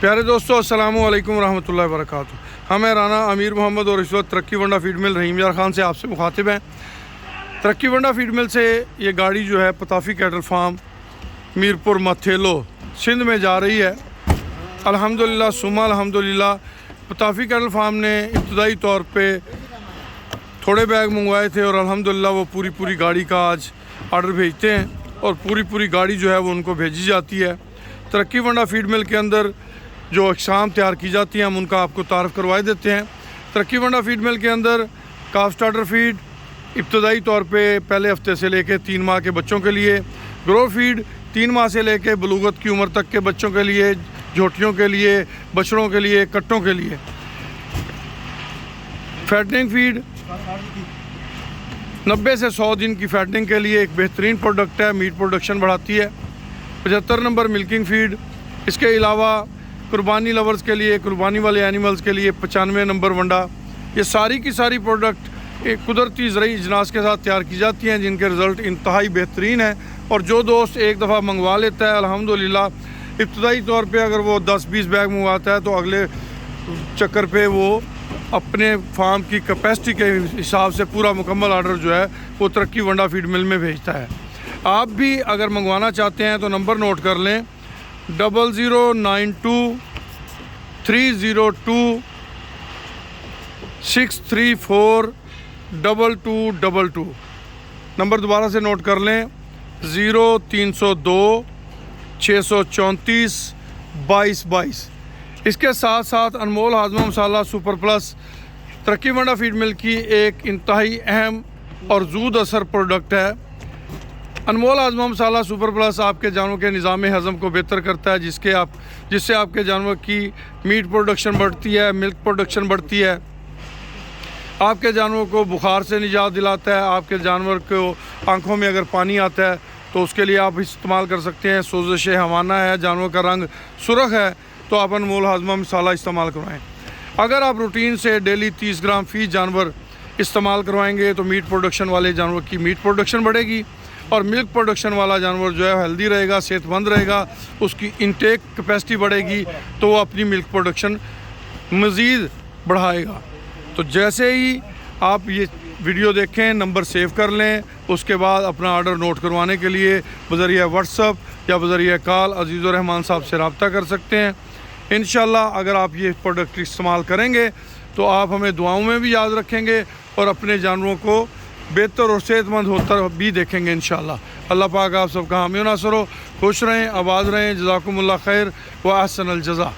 प्यारे दोस्तों, अस्सलामु अलैकुम रहमतुल्लाहि व बरकातुहू। हम हैं राना अमीर मोहम्मद और इस वक्त तरक्की वंडा फीड मिल रहीम यार खान से आपसे मुखातिब हैं। तरक्की वंडा फीड मिल से ये गाड़ी जो है पताफ़ी कैटल फार्म मीरपुर मथेलो सिंध में जा रही है। अल्हम्दुलिल्लाह सुम्मा अल्हम्दुलिल्लाह पताफ़ी कैटल फार्म ने इब्तदाई तौर पे थोड़े बैग मंगवाए थे और अल्हम्दुलिल्लाह वो पूरी गाड़ी का आज ऑर्डर भेजते हैं और पूरी गाड़ी जो है वो उनको भेजी जाती है। तरक्की वंडा फीड मिल के अंदर जो अक़साम तैयार की जाती हैं हम उनका आपको तारफ़ करवाए देते हैं। तरक्की वंडा फीड मिल के अंदर काफ स्टार्टर फीड इब्तदाई तौर पे पहले हफ्ते से लेके 3 माह के बच्चों के लिए, ग्रो फीड 3 माह से लेके बलूगत की उम्र तक के बच्चों के लिए, झोटियों के लिए, बछड़ों के लिए, कट्टों के लिए, फैटनिंग फीड 90 से 100 दिन की फैटनिंग के लिए एक बेहतरीन प्रोडक्ट है, मीट प्रोडक्शन बढ़ाती है। 75 नंबर मिल्किंग फीड, इसके अलावा कुर्बानी लवर्स के लिए, कुर्बानी वाले एनिमल्स के लिए 95 नंबर वंडा। ये सारी की सारी प्रोडक्ट एक कुदरती ज़रूरी इजनास के साथ तैयार की जाती हैं जिनके रिज़ल्ट इंतहाई बेहतरीन है। और जो दोस्त एक दफ़ा मंगवा लेता है अल्हम्दुलिल्लाह इब्तदाई तौर पे अगर वो 10-20 बैग मंगवाता है तो अगले चक्कर पे वो अपने फार्म की कैपेसिटी के हिसाब से पूरा मुकम्मल आर्डर जो है वो तरक्की वंडा फीड मिल में भेजता है। आप भी अगर मंगवाना चाहते हैं तो नंबर नोट कर लें 0092 302 634 2222। नंबर दोबारा से नोट कर लें 0302 634 2222। इसके साथ साथ अनमोल हाजमा मसाला सुपर प्लस तरक्की वंडा फीड मिल की एक इंतहाई अहम और ज़ूद असर प्रोडक्ट है। अनमोल हाजमा मसाला सुपर प्लस आपके जानवरों के निज़ाम हज़म को बेहतर करता है जिससे आपके जानवर की मीट प्रोडक्शन बढ़ती है, मिल्क प्रोडक्शन बढ़ती है, आपके जानवरों को बुखार से निजात दिलाता है। आपके जानवर को आँखों में अगर पानी आता है तो उसके लिए आप इस्तेमाल कर सकते हैं। सोजिश हवाना है, जानवर का रंग सुरख है तो आप अनमोल हाजमा मसाला इस्तेमाल करवाएं। अगर आप रूटीन से डेली 30 ग्राम फी जानवर इस्तेमाल करवाएंगे तो मीट प्रोडक्शन वाले जानवर की मीट प्रोडक्शन बढ़ेगी और मिल्क प्रोडक्शन वाला जानवर जो है हेल्दी रहेगा, सेहतमंद रहेगा, उसकी इंटेक कैपेसिटी बढ़ेगी तो वो अपनी मिल्क प्रोडक्शन मज़ीद बढ़ाएगा। तो जैसे ही आप ये वीडियो देखें नंबर सेव कर लें, उसके बाद अपना ऑर्डर नोट करवाने के लिए बज़रिया व्हाट्सअप या बज़रिया कॉल अज़ीज़ुर रहमान साहब से रब्ता कर सकते हैं। इंशाल्लाह अगर आप ये प्रोडक्ट इस्तेमाल करेंगे तो आप हमें दुआओं में भी याद रखेंगे और अपने जानवरों को बेहतर और सेहतमंद होता भी देखेंगे इंशाल्लाह। अल्लाह पाक आप सबका हामी नासर हो। खुश रहें, आबाद रहें। जज़ाकुमुल्लाह खैर व अहसनल जज़ा।